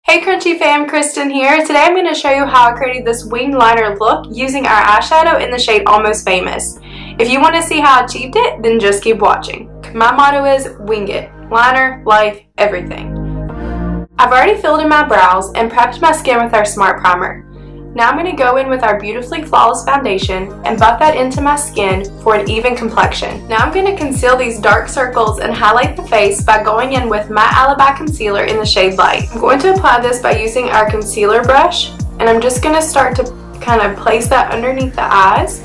Hey Crunchy Fam, Kristen here. Today I'm going to show you how I created this winged liner look using our eyeshadow in the shade Almost Famous. If you want to see how I achieved it, then just keep watching. My motto is wing it. Liner, life, everything. I've already filled in my brows and prepped my skin with our Smart Primer. Now I'm going to go in with our Beautifully Flawless foundation and buff that into my skin for an even complexion. Now I'm going to conceal these dark circles and highlight the face by going in with my Alibi Concealer in the shade Light. I'm going to apply this by using our concealer brush, and I'm just going to start to kind of place that underneath the eyes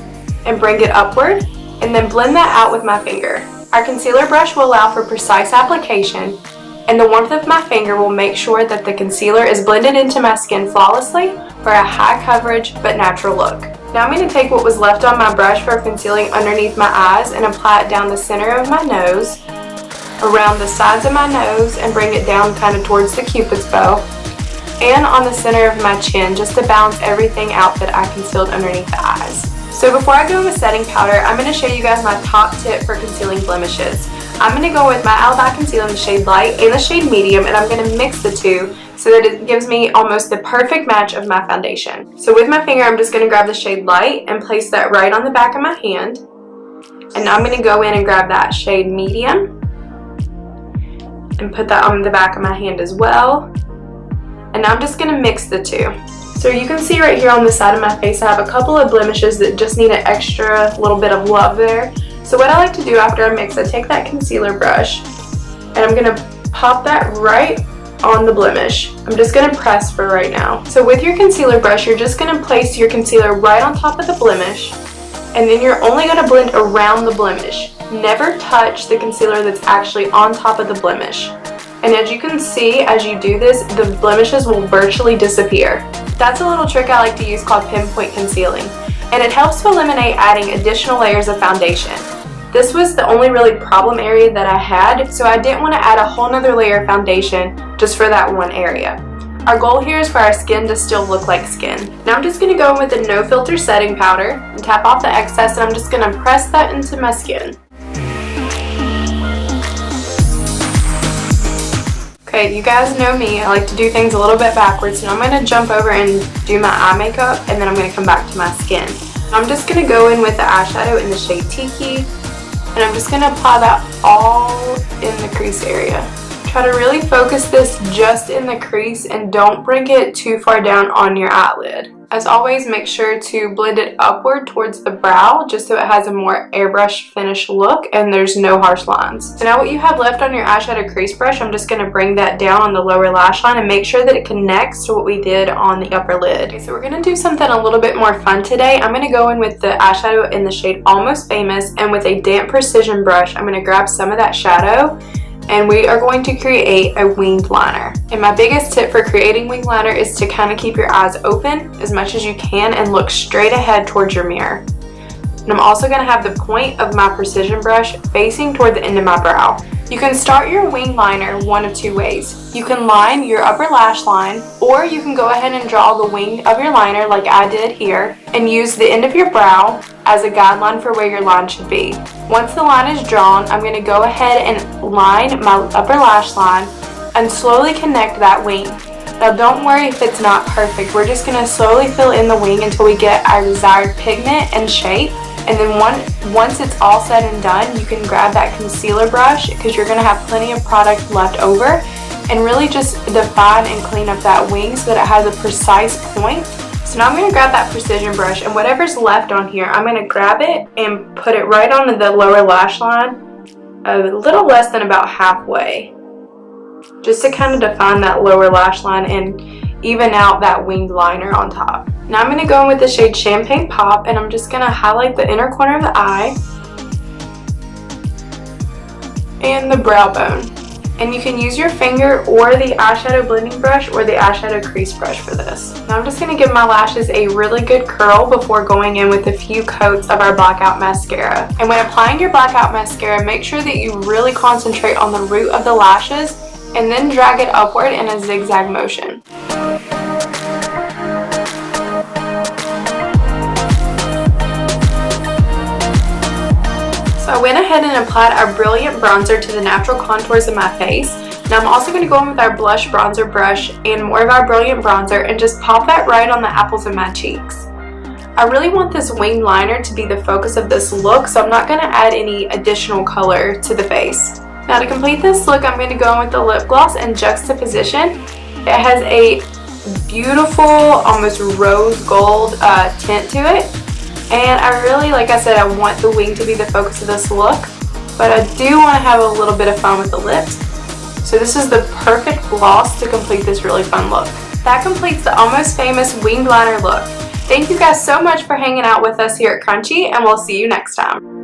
and bring it upward, and then blend that out with my finger. Our concealer brush will allow for precise application, and the warmth of my finger will make sure that the concealer is blended into my skin flawlessly for a high coverage but natural look. Now I'm going to take what was left on my brush for concealing underneath my eyes and apply it down the center of my nose, around the sides of my nose, and bring it down kind of towards the Cupid's bow, and on the center of my chin just to balance everything out that I concealed underneath the eyes. So before I go in with setting powder, I'm going to show you guys my top tip for concealing blemishes. I'm going to go with my Alibi Concealer in the shade Light and the shade Medium, and I'm going to mix the two so that it gives me almost the perfect match of my foundation. So with my finger, I'm just going to grab the shade Light and place that right on the back of my hand. And now I'm going to go in and grab that shade Medium and put that on the back of my hand as well. And now I'm just going to mix the two. So you can see right here on the side of my face, I have a couple of blemishes that just need an extra little bit of love there. So what I like to do after I mix, I take that concealer brush and I'm going to pop that right on the blemish. I'm just going to press for right now. So with your concealer brush, you're just going to place your concealer right on top of the blemish, and then you're only going to blend around the blemish. Never touch the concealer that's actually on top of the blemish. And as you can see, as you do this, the blemishes will virtually disappear. That's a little trick I like to use called pinpoint concealing, and it helps to eliminate adding additional layers of foundation. This was the only really problem area that I had, so I didn't want to add a whole nother layer of foundation just for that one area. Our goal here is for our skin to still look like skin. Now I'm just going to go in with the No Filter setting powder and tap off the excess, and I'm just going to press that into my skin. Okay, you guys know me, I like to do things a little bit backwards, so I'm going to jump over and do my eye makeup, and then I'm going to come back to my skin. I'm just going to go in with the eyeshadow in the shade Tiki, and I'm just going to apply that all in the crease area. Try to really focus this just in the crease and don't bring it too far down on your eyelid. As always, make sure to blend it upward towards the brow just so it has a more airbrush finish look and there's no harsh lines. So now what you have left on your eyeshadow crease brush, I'm just going to bring that down on the lower lash line and make sure that it connects to what we did on the upper lid. Okay, so we're going to do something a little bit more fun today. I'm going to go in with the eyeshadow in the shade Almost Famous, and with a damp precision brush, I'm going to grab some of that shadow, and we are going to create a winged liner. And my biggest tip for creating winged liner is to kind of keep your eyes open as much as you can and look straight ahead towards your mirror. And I'm also going to have the point of my precision brush facing toward the end of my brow. You can start your winged liner one of two ways. You can line your upper lash line, or you can go ahead and draw the wing of your liner like I did here and use the end of your brow as a guideline for where your line should be. Once the line is drawn, I'm going to go ahead and line my upper lash line and slowly connect that wing. Now don't worry if it's not perfect. We're just going to slowly fill in the wing until we get our desired pigment and shape. And then once it's all said and done, you can grab that concealer brush because you're going to have plenty of product left over, and really just define and clean up that wing so that it has a precise point. So now I'm going to grab that precision brush, and whatever's left on here, I'm going to grab it and put it right onto the lower lash line, a little less than about halfway, just to kind of define that lower lash line and even out that winged liner on top. Now I'm going to go in with the shade Champagne Pop, and I'm just going to highlight the inner corner of the eye and the brow bone. And you can use your finger or the eyeshadow blending brush or the eyeshadow crease brush for this. Now I'm just going to give my lashes a really good curl before going in with a few coats of our blackout mascara. And when applying your blackout mascara, make sure that you really concentrate on the root of the lashes and then drag it upward in a zigzag motion. So I went ahead and applied our brilliant bronzer to the natural contours of my face. Now I'm also going to go in with our blush bronzer brush and more of our brilliant bronzer and just pop that right on the apples of my cheeks. I really want this winged liner to be the focus of this look, so I'm not going to add any additional color to the face. Now to complete this look, I'm going to go in with the lip gloss and juxtaposition. It has a beautiful, almost rose gold tint to it. And I really, like I said, I want the wing to be the focus of this look, but I do want to have a little bit of fun with the lips. So this is the perfect gloss to complete this really fun look. That completes the Almost Famous winged liner look. Thank you guys so much for hanging out with us here at Crunchi, and we'll see you next time.